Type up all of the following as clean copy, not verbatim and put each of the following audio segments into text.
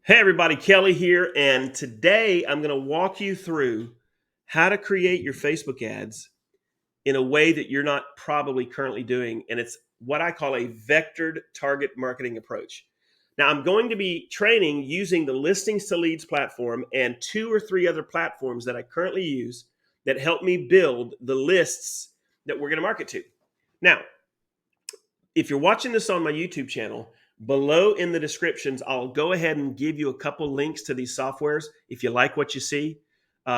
Hey everybody, Kelly here, and today I'm going to walk you through how to create your Facebook ads in a way that you're not probably currently doing, and it's what I call a vectored target marketing approach. Now, I'm going to be training using the Listings to Leads platform and two or three other platforms that I currently use that help me build the lists that we're going to market to. Now, if you're watching this on my YouTube channel, below in the descriptions, I'll go ahead and give you a couple links to these softwares. If you like what you see,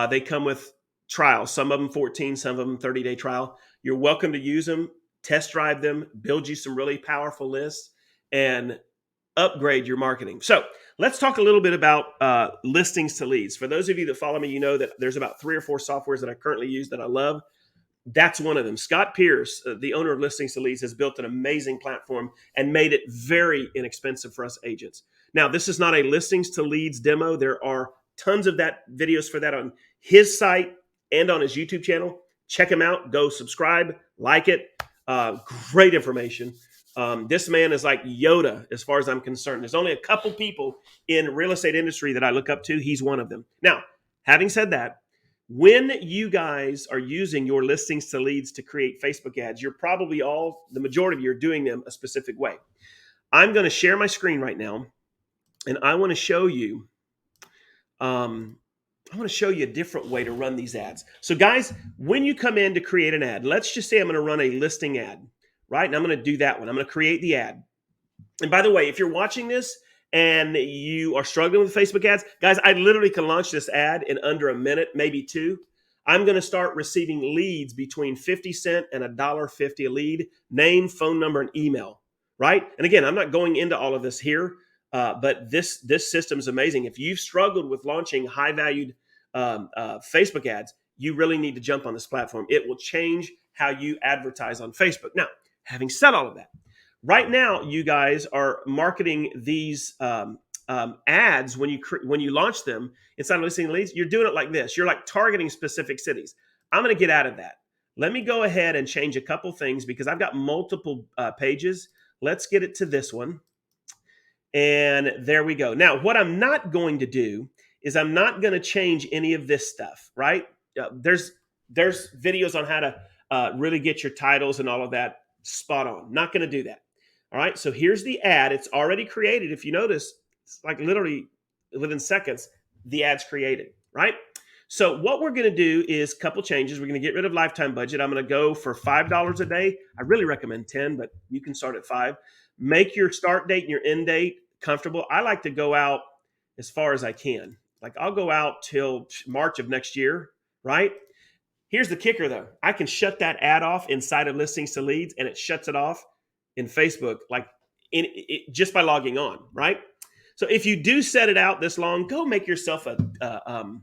they come with trials, some of them 14, some of them 30-day trial. You're welcome to use them, test drive them, build you some really powerful lists, and upgrade your marketing. So let's talk a little bit about listings to leads. For those of you that follow me, you know that there's about 3 or 4 softwares that I currently use that I love. That's one of them. Scott Pierce, the owner of Listings to Leads, has built an amazing platform and made it very inexpensive for us agents. Now, this is not a Listings to Leads demo. There are tons of that videos for that on his site and on his YouTube channel. Check him out. Go subscribe, like it. Great information. This man is like Yoda as far as I'm concerned. There's only a couple people in real estate industry that I look up to. He's one of them. Now, having said that, when you guys are using your listings to leads to create Facebook ads, you're probably the majority of you are doing them a specific way. I'm going to share my screen right now, and I want to show you. I want to show you a different way to run these ads. So, guys, when you come in to create an ad, let's just say I'm going to run a listing ad, right? And I'm going to do that one. I'm going to create the ad. And by the way, if you're watching this and you are struggling with Facebook ads, guys, I literally can launch this ad in under a minute, maybe two. I'm going to start receiving leads between 50 cents and $1.50 a lead, name, phone number, and email, right? And again, I'm not going into all of this here, but this system is amazing. If you've struggled with launching high-valued Facebook ads, you really need to jump on this platform. It will change how you advertise on Facebook. Now, having said all of that, right now, you guys are marketing these ads when you launch them inside of Listing Leads. You're doing it like this. You're like targeting specific cities. I'm going to get out of that. Let me go ahead and change a couple things because I've got multiple pages. Let's get it to this one. And there we go. Now, what I'm not going to do is I'm not going to change any of this stuff, right? There's videos on how to really get your titles and all of that spot on. Not going to do that. All right, so here's the ad. It's already created. If you notice, it's like literally within seconds, the ad's created, right? So what we're going to do is a couple changes. We're going to get rid of lifetime budget. I'm going to go for $5 a day. I really recommend 10, but you can start at 5. Make your start date and your end date comfortable. I like to go out as far as I can. Like I'll go out till March of next year, right? Here's the kicker though. I can shut that ad off inside of Listings to Leads, and it shuts it off in Facebook, like just by logging on, right? So if you do set it out this long, go make yourself go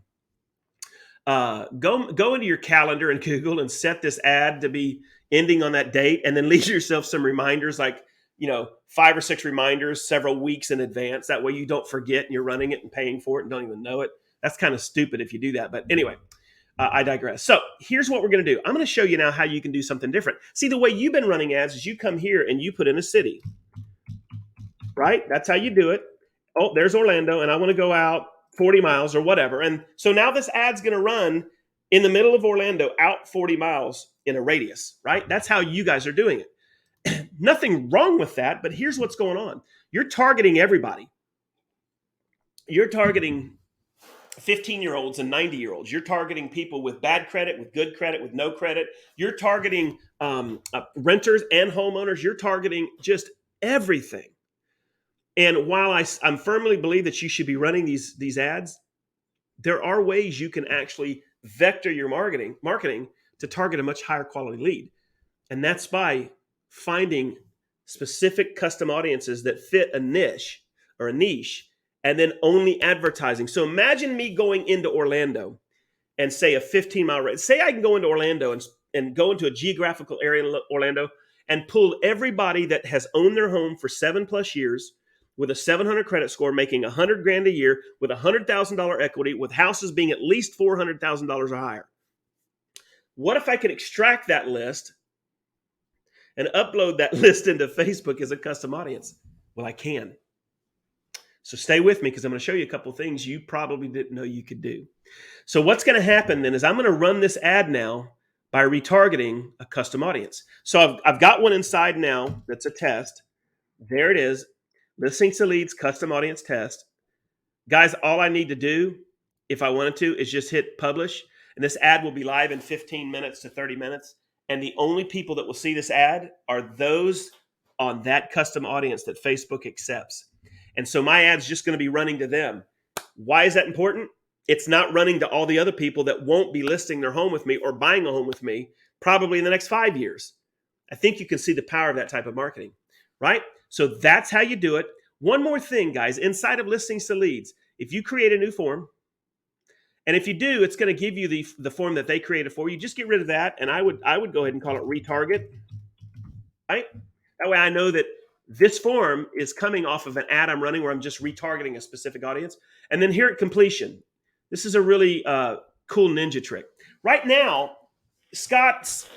into your calendar and Google and set this ad to be ending on that date, and then leave yourself some reminders, like 5 or 6 reminders several weeks in advance. That way you don't forget and you're running it and paying for it and don't even know it. That's kind of stupid if you do that, but anyway. I digress. So here's what we're going to do. I'm going to show you now how you can do something different. See, the way you've been running ads is you come here and you put in a city, right? That's how you do it. Oh, there's Orlando, and I want to go out 40 miles or whatever. And so now this ad's going to run in the middle of Orlando out 40 miles in a radius, right? That's how you guys are doing it. Nothing wrong with that, but here's what's going on. You're targeting everybody. You're targeting 15-year-olds and 90-year-olds. You're targeting people with bad credit, with good credit, with no credit. You're targeting renters and homeowners. You're targeting just everything. And while I'm firmly believe that you should be running these ads, there are ways you can actually vector your marketing to target a much higher quality lead. And that's by finding specific custom audiences that fit a niche or a niche, and then only advertising. So imagine me going into Orlando and say a 15-mile radius. Say I can go into Orlando and go into a geographical area in Orlando and pull everybody that has owned their home for 7+ years with a 700 credit score, making $100,000 a year, with $100,000 equity, with houses being at least $400,000 or higher. What if I could extract that list and upload that list into Facebook as a custom audience? Well, I can. So stay with me because I'm going to show you a couple of things you probably didn't know you could do. So what's going to happen then is I'm going to run this ad now by retargeting a custom audience. So I've got one inside now that's a test. There it is. Listening to leads, custom audience test. Guys, all I need to do if I wanted to is just hit publish. And this ad will be live in 15 minutes to 30 minutes. And the only people that will see this ad are those on that custom audience that Facebook accepts. And so my ad's just going to be running to them. Why is that important? It's not running to all the other people that won't be listing their home with me or buying a home with me probably in the next 5 years. I think you can see the power of that type of marketing, right? So that's how you do it. One more thing, guys, inside of listings to leads, if you create a new form, and if you do, it's going to give you the form that they created for you. Just get rid of that, and I would go ahead and call it retarget, right? That way I know that this form is coming off of an ad I'm running where I'm just retargeting a specific audience. And then here at completion, this is a really cool ninja trick. Right now, Scott's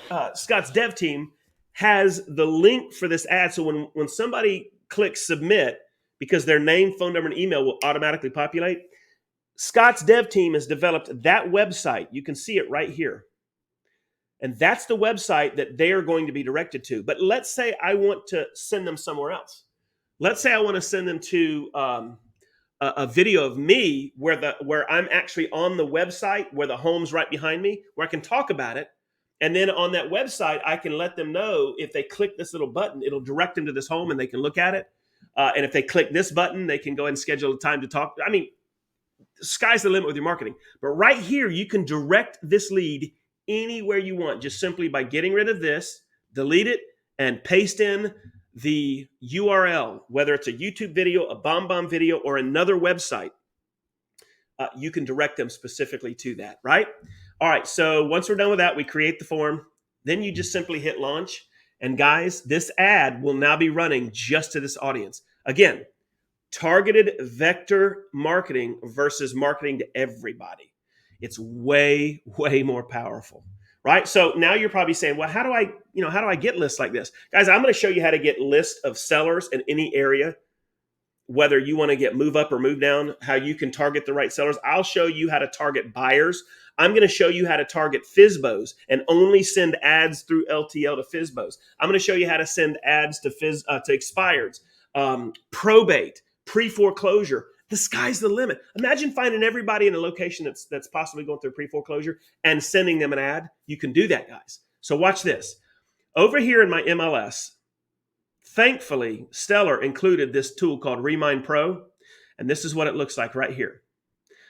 dev team has the link for this ad. So when somebody clicks submit, because their name, phone number, and email will automatically populate, Scott's dev team has developed that website. You can see it right here. And that's the website that they are going to be directed to. But let's say I want to send them somewhere else. Let's say I want to send them to a video of me where I'm actually on the website, where the home's right behind me, where I can talk about it. And then on that website, I can let them know if they click this little button, it'll direct them to this home and they can look at it. And if they click this button, they can go ahead and schedule a time to talk. I mean, sky's the limit with your marketing. But right here, you can direct this lead anywhere you want, just simply by getting rid of this, delete it, and paste in the URL, whether it's a YouTube video, a BombBomb video, or another website. You can direct them specifically to that, right? All right, so once we're done with that, we create the form. Then you just simply hit launch. And guys, this ad will now be running just to this audience. Again, targeted vector marketing versus marketing to everybody. It's way, way more powerful, right? So now you're probably saying, well, how do I get lists like this? Guys, I'm going to show you how to get lists of sellers in any area, whether you want to get move up or move down, how you can target the right sellers. I'll show you how to target buyers. I'm going to show you how to target FSBOs and only send ads through LTL to FSBOs. I'm going to show you how to send ads to expireds, probate, pre-foreclosure. The sky's the limit. Imagine finding everybody in a location that's possibly going through pre-foreclosure and sending them an ad. You can do that, guys. So watch this. Over here in my MLS, thankfully, Stellar included this tool called Remind Pro, and this is what it looks like right here.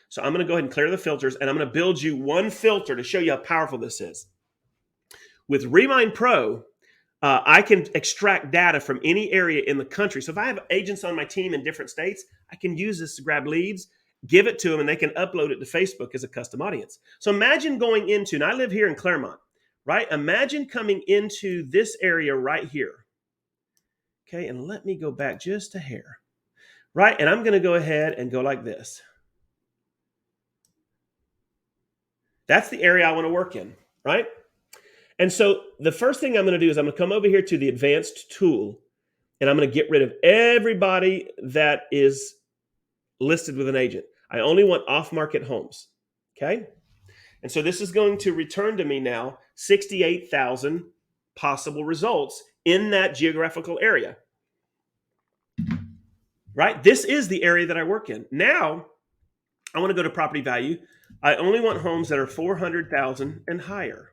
So I'm going to go ahead and clear the filters, and I'm going to build you one filter to show you how powerful this is. With Remind Pro, I can extract data from any area in the country. So if I have agents on my team in different states, I can use this to grab leads, give it to them, and they can upload it to Facebook as a custom audience. So imagine going into, and I live here in Claremont, right? Imagine coming into this area right here. Okay, and let me go back just a hair, right? And I'm going to go ahead and go like this. That's the area I want to work in, right? And so the first thing I'm going to do is I'm going to come over here to the advanced tool, and I'm going to get rid of everybody that is listed with an agent. I only want off-market homes, okay? And so this is going to return to me now 68,000 possible results in that geographical area, right? This is the area that I work in. Now, I want to go to property value. I only want homes that are 400,000 and higher.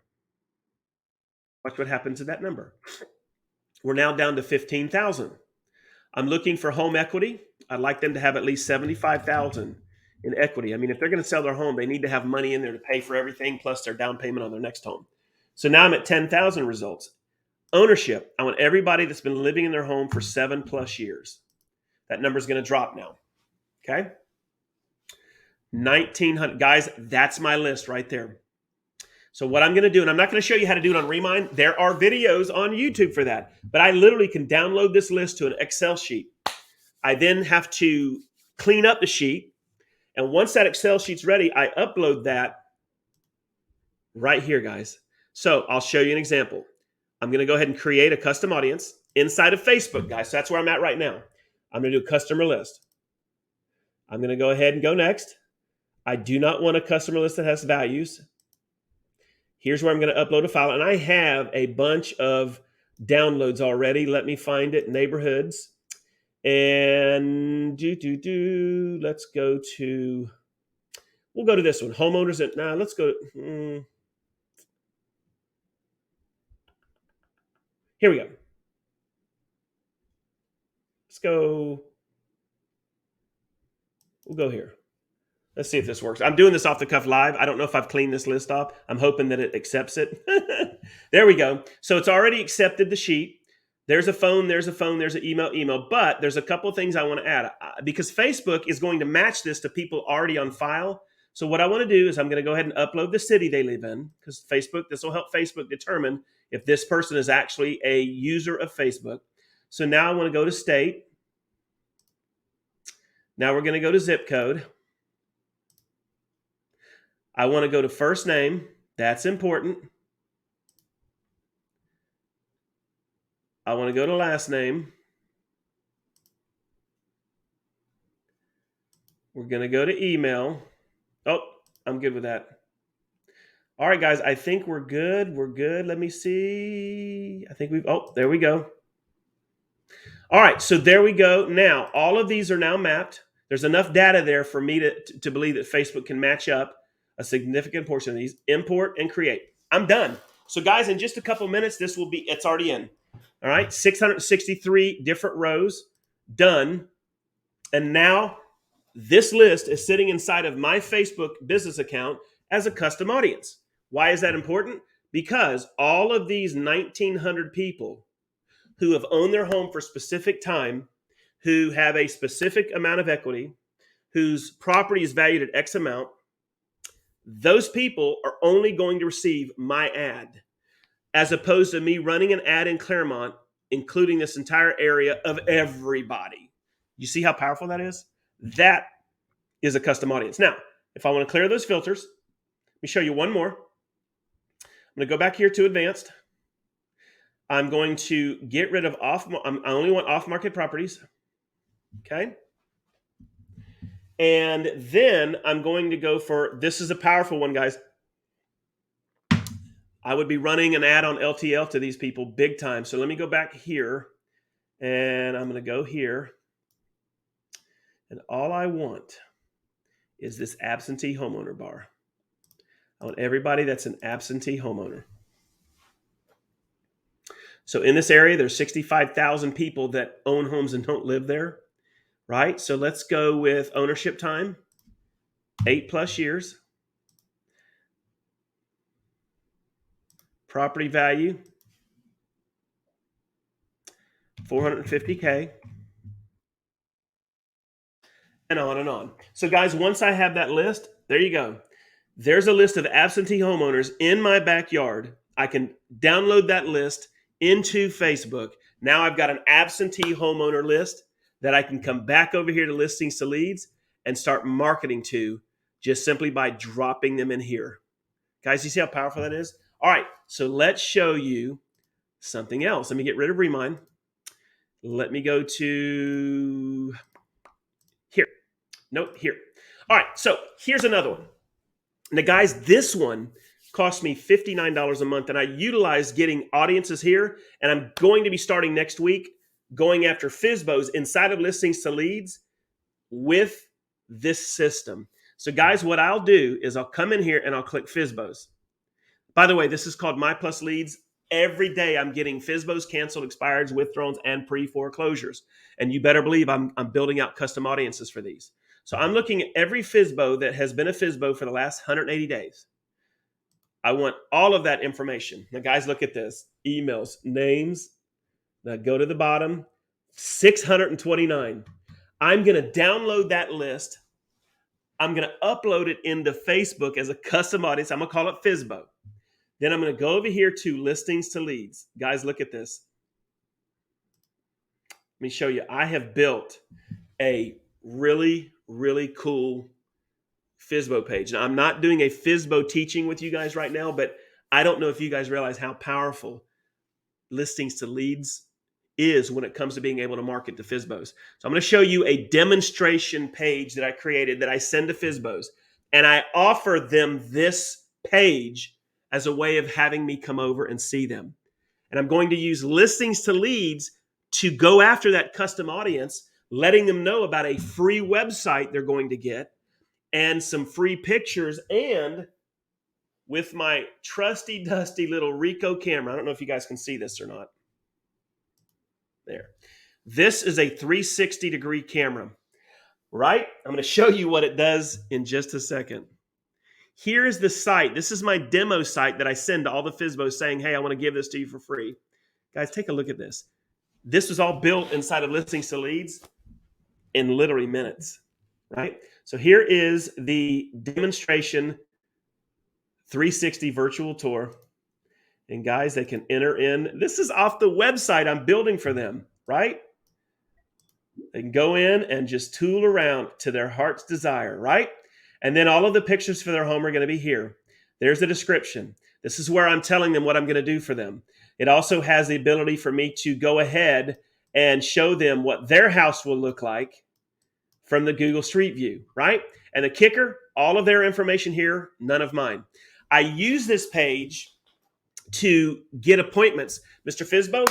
Watch what happens to that number. We're now down to 15,000. I'm looking for home equity. I'd like them to have at least 75,000 in equity. I mean, if they're going to sell their home, they need to have money in there to pay for everything plus their down payment on their next home. So now I'm at 10,000 results. Ownership. I want everybody that's been living in their home for 7+ years. That number is going to drop now. Okay. 1,900. Guys, that's my list right there. So what I'm going to do, and I'm not going to show you how to do it on Remind. There are videos on YouTube for that. But I literally can download this list to an Excel sheet. I then have to clean up the sheet. And once that Excel sheet's ready, I upload that right here, guys. So I'll show you an example. I'm going to go ahead and create a custom audience inside of Facebook, guys. So that's where I'm at right now. I'm going to do a customer list. I'm going to go ahead and go next. I do not want a customer list that has values. Here's where I'm going to upload a file. And I have a bunch of downloads already. Let me find it. Neighborhoods. And let's go to, we'll go to this one. Homeowners. Let's go. Here we go. Let's go. We'll go here. Let's see if this works. I'm doing this off the cuff live. I don't know if I've cleaned this list off. I'm hoping that it accepts it. There we go. So it's already accepted the sheet. There's a phone, there's an email. But there's a couple of things I want to add because Facebook is going to match this to people already on file. So what I want to do is I'm going to go ahead and upload the city they live in because this will help Facebook determine if this person is actually a user of Facebook. So now I want to go to state. Now we're going to go to zip code. I want to go to first name. That's important. I want to go to last name. We're going to go to email. Oh, I'm good with that. All right, guys, I think we're good. We're good. Let me see. I think there we go. All right, so there we go. Now, all of these are now mapped. There's enough data there for me to believe that Facebook can match up a significant portion of these. Import and create. I'm done. So, guys, in just a couple minutes, it's already in. All right, 663 different rows, done. And now this list is sitting inside of my Facebook business account as a custom audience. Why is that important? Because all of these 1,900 people who have owned their home for a specific time, who have a specific amount of equity, whose property is valued at X amount, those people are only going to receive my ad, as opposed to me running an ad in Claremont, including this entire area of everybody. You see how powerful that is? That is a custom audience. Now, if I want to clear those filters, let me show you one more. I'm going to go back here to advanced. I'm going to get rid of I only want off-market properties. Okay. And then I'm going to go for, this is a powerful one, guys. I would be running an ad on LTL to these people big time. So let me go back here and I'm going to go here. And all I want is this absentee homeowner bar. I want everybody that's an absentee homeowner. So in this area, there's 65,000 people that own homes and don't live there, right? So let's go with ownership time, 8+ years. Property value, $450K. And on and on. So guys, once I have that list, there you go. There's a list of absentee homeowners in my backyard. I can download that list into Facebook. Now I've got an absentee homeowner list that I can come back over here to listings to leads and start marketing to just simply by dropping them in here. Guys, you see how powerful that is? All right, so let's show you something else. Let me get rid of Remind. Let me go to here. Nope, here. All right, so here's another one. Now, guys, this one cost me $59 a month, and I utilize getting audiences here, and I'm going to be starting next week going after FSBOs inside of listings to leads with this system. So, guys, what I'll do is I'll come in here and I'll click FSBOs. By the way, this is called My Plus Leads. Every day I'm getting FSBOs, canceled, expireds, withdrawals, and pre-foreclosures. And you better believe I'm building out custom audiences for these. So I'm looking at every FSBO that has been a FSBO for the last 180 days. I want all of that information. Now, guys, look at this. Emails, names. Now go to the bottom. 629. I'm going to download that list. I'm going to upload it into Facebook as a custom audience. I'm going to call it FSBO. Then I'm going to go over here to listings to leads. Guys, look at this. Let me show you. I have built a really, really cool FSBO page. Now, I'm not doing a FSBO teaching with you guys right now, but I don't know if you guys realize how powerful listings to leads is when it comes to being able to market to FSBOs. So I'm going to show you a demonstration page that I created that I send to FSBOs. And I offer them this page as a way of having me come over and see them. And I'm going to use listings to leads to go after that custom audience, letting them know about a free website they're going to get and some free pictures. And with my trusty, dusty little Ricoh camera, I don't know if you guys can see this or not. There. This is a 360-degree camera, right? I'm going to show you what it does in just a second. Here is the site. This is my demo site that I send to all the FSBOs saying, hey, I want to give this to you for free. Guys, take a look at this. This was all built inside of Listings to Leads in literally minutes, right? So here is the demonstration 360 virtual tour. And guys, they can enter in. This is off the website I'm building for them, right? They can go in and just tool around to their heart's desire, right? And then all of the pictures for their home are going to be here. There's the description. This is where I'm telling them what I'm going to do for them. It also has the ability for me to go ahead and show them what their house will look like from the Google Street View, right? And the kicker, all of their information here, none of mine. I use this page to get appointments. Mr. FSBO,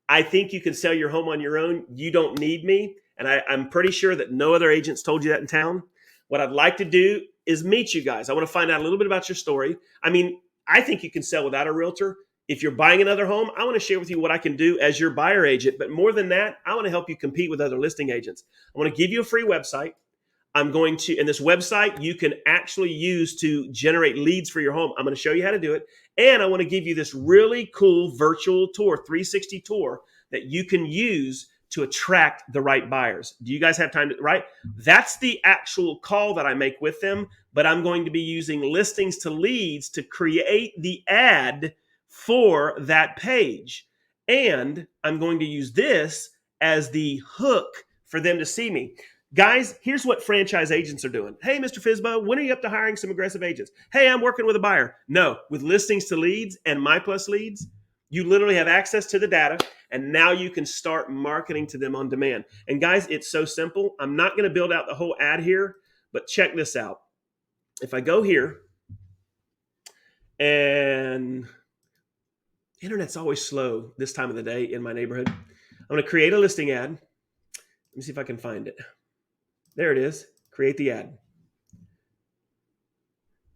I think you can sell your home on your own. You don't need me. And I'm pretty sure that no other agents told you that in town. What I'd like to do is meet you guys. I want to find out a little bit about your story. I mean, I think you can sell without a realtor. If you're buying another home, I want to share with you what I can do as your buyer agent. But more than that, I want to help you compete with other listing agents. I want to give you a free website. I'm going to, and this website you can actually use to generate leads for your home. I'm going to show you how to do it. And I want to give you this really cool virtual tour, 360 tour that you can use to attract the right buyers. Do you guys have time to, right? That's the actual call that I make with them, but I'm going to be using listings to leads to create the ad for that page. And I'm going to use this as the hook for them to see me. Guys, here's what franchise agents are doing. Hey, Mr. FSBO, when are you up to hiring some aggressive agents? Hey, I'm working with a buyer. No, with listings to leads and My Plus leads, you literally have access to the data, and now you can start marketing to them on demand. And guys, it's so simple. I'm not going to build out the whole ad here, but check this out. If I go here, and internet's always slow this time of the day in my neighborhood. I'm going to create a listing ad. Let me see if I can find it. There it is. Create the ad.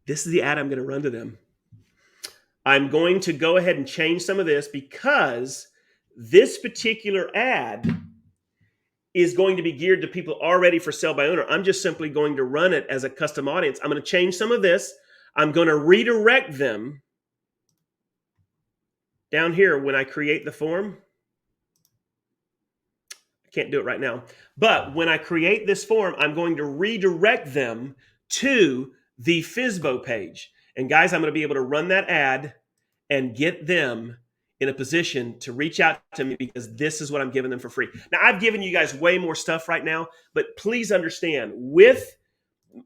This is the ad I'm going to run to them. I'm going to go ahead and change some of this because this particular ad is going to be geared to people already for sale by owner. I'm just simply going to run it as a custom audience. I'm going to change some of this. I'm going to redirect them down here when I create the form. Can't do it right now. But when I create this form, I'm going to redirect them to the FSBO page. And guys, I'm going to be able to run that ad and get them in a position to reach out to me because this is what I'm giving them for free. Now, I've given you guys way more stuff right now, but please understand, with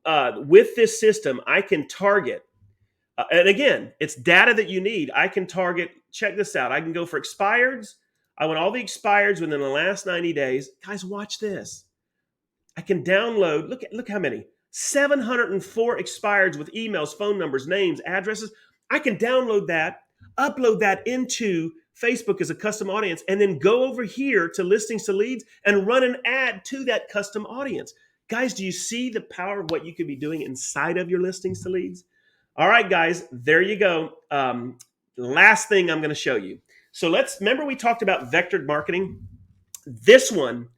this system, I can target. And again, it's data that you need. I can target, check this out. I can go for expireds. I want all the expireds within the last 90 days. Guys, watch this. I can download, look how many. 704 expireds with emails, phone numbers, names, addresses. I can download that, upload that into Facebook as a custom audience, and then go over here to listings to leads and run an ad to that custom audience. Guys, do you see the power of what you could be doing inside of your listings to leads? All right, guys, there you go. Last thing I'm going to show you. So remember we talked about vectored marketing. This one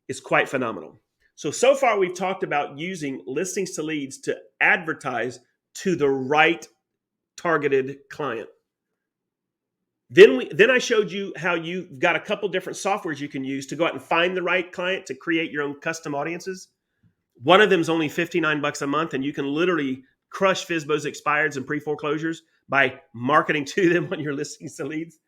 is quite phenomenal. So far we've talked about using listings to leads to advertise to the right targeted client. Then I showed you how you've got a couple different softwares you can use to go out and find the right client to create your own custom audiences. One of them is only $59 a month, and you can literally crush FSBO's expireds and pre-foreclosures by marketing to them on your listings to leads.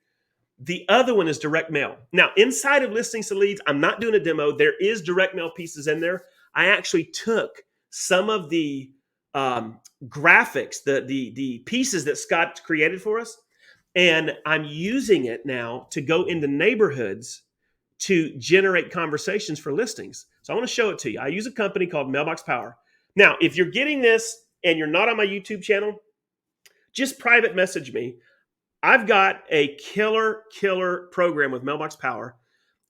The other one is direct mail. Now, inside of listings to leads, I'm not doing a demo. There is direct mail pieces in there. I actually took some of the graphics, the pieces that Scott created for us, and I'm using it now to go into neighborhoods to generate conversations for listings. So I want to show it to you. I use a company called Mailbox Power. Now, if you're getting this and you're not on my YouTube channel, just private message me. I've got a killer program with Mailbox Power,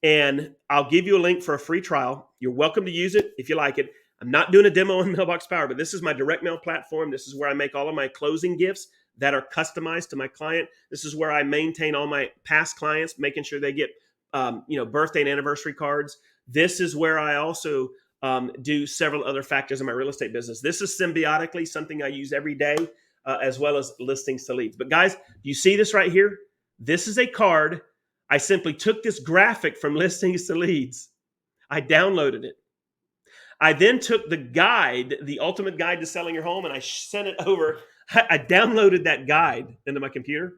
and I'll give you a link for a free trial. You're welcome to use it if you like it. I'm not doing a demo on Mailbox Power, but this is my direct mail platform. This is where I make all of my closing gifts that are customized to my client. This is where I maintain all my past clients, making sure they get birthday and anniversary cards. This is where I also do several other factors in my real estate business. This is symbiotically something I use every day, as well as listings to leads. But guys, you see this right here? This is a card. I simply took this graphic from listings to leads. I downloaded it. I then took the guide, the ultimate guide to selling your home, and I sent it over. I downloaded that guide into my computer.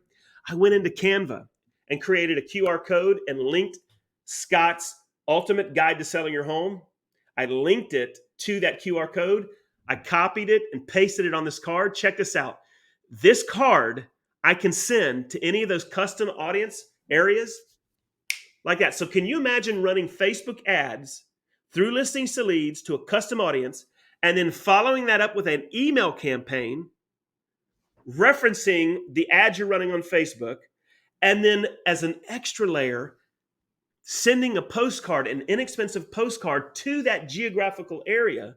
I went into Canva and created a QR code and linked Scott's ultimate guide to selling your home. I linked it to that QR code. I copied it and pasted it on this card. Check this out. This card I can send to any of those custom audience areas like that. So can you imagine running Facebook ads through listings to leads to a custom audience and then following that up with an email campaign referencing the ads you're running on Facebook, and then as an extra layer, sending a postcard, an inexpensive postcard to that geographical area.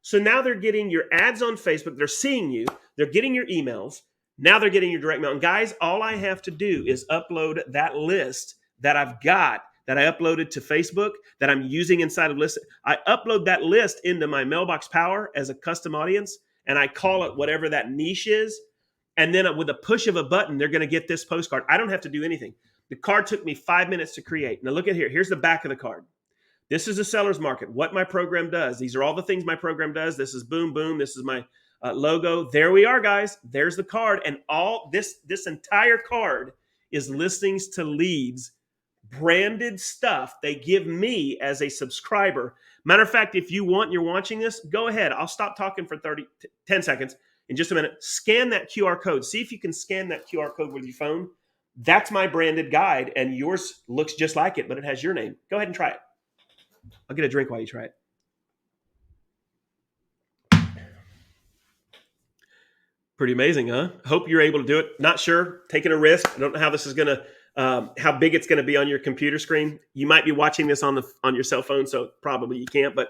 So now they're getting your ads on Facebook. They're seeing you. They're getting your emails. Now they're getting your direct mail. And guys, all I have to do is upload that list that I've got, that I uploaded to Facebook, that I'm using inside of list. I upload that list into my Mailbox Power as a custom audience, and I call it whatever that niche is. And then with a push of a button, they're going to get this postcard. I don't have to do anything. The card took me 5 minutes to create. Now look at here. Here's the back of the card. This is a seller's market, what my program does. These are all the things my program does. This is boom, boom. This is my logo. There we are, guys. There's the card. And all this entire card is listings to leads, branded stuff they give me as a subscriber. Matter of fact, if you want and you're watching this, go ahead. I'll stop talking for 10 seconds. In just a minute, scan that QR code. See if you can scan that QR code with your phone. That's my branded guide, and yours looks just like it, but it has your name. Go ahead and try it. I'll get a drink while you try it. Pretty amazing, huh? Hope you're able to do it. Not sure, taking a risk. I don't know how this is going to, how big it's going to be on your computer screen. You might be watching this on your cell phone, so probably you can't. But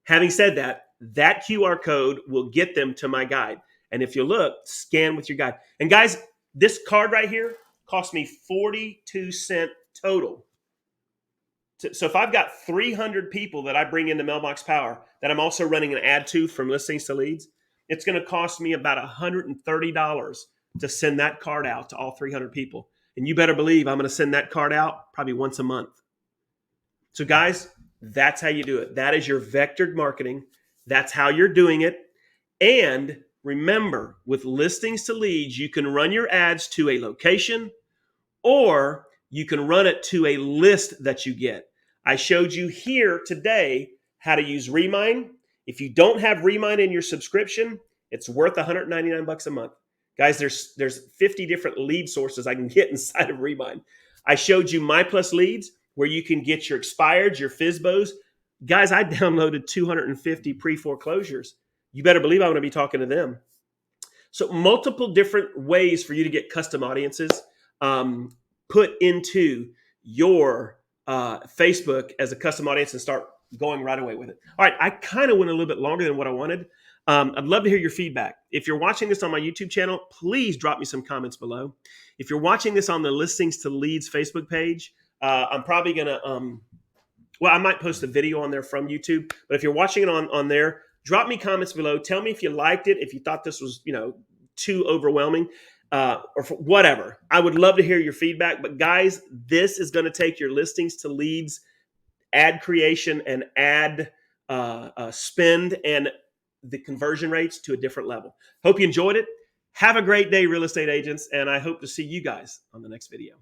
having said that, that QR code will get them to my guide. And if you look, scan with your guide. And guys, this card right here cost me 42 cents total. So if I've got 300 people that I bring into Mailbox Power that I'm also running an ad to from listings to leads, it's going to cost me about $130 to send that card out to all 300 people. And you better believe I'm going to send that card out probably once a month. So guys, that's how you do it. That is your vectored marketing. That's how you're doing it. And remember, with listings to leads, you can run your ads to a location, or you can run it to a list that you get. I showed you here today how to use Remind. If you don't have Remind in your subscription, it's worth $199 a month. Guys, there's 50 different lead sources I can get inside of Remind. I showed you My Plus Leads, where you can get your expireds, your FSBOs. Guys, I downloaded 250 pre-foreclosures. You better believe I'm going to be talking to them. So multiple different ways for you to get custom audiences put into your Facebook as a custom audience and start going right away with it. All right, I kind of went a little bit longer than what I wanted. I'd love to hear your feedback. If you're watching this on my YouTube channel, please drop me some comments below. If you're watching this on the Listings to Leads Facebook page, I'm probably going to, I might post a video on there from YouTube. But if you're watching it on there, drop me comments below. Tell me if you liked it, if you thought this was, too overwhelming, or whatever. I would love to hear your feedback. But guys, this is going to take your Listings to Leads, ad creation, and ad spend and the conversion rates to a different level. Hope you enjoyed it. Have a great day, real estate agents, and I hope to see you guys on the next video.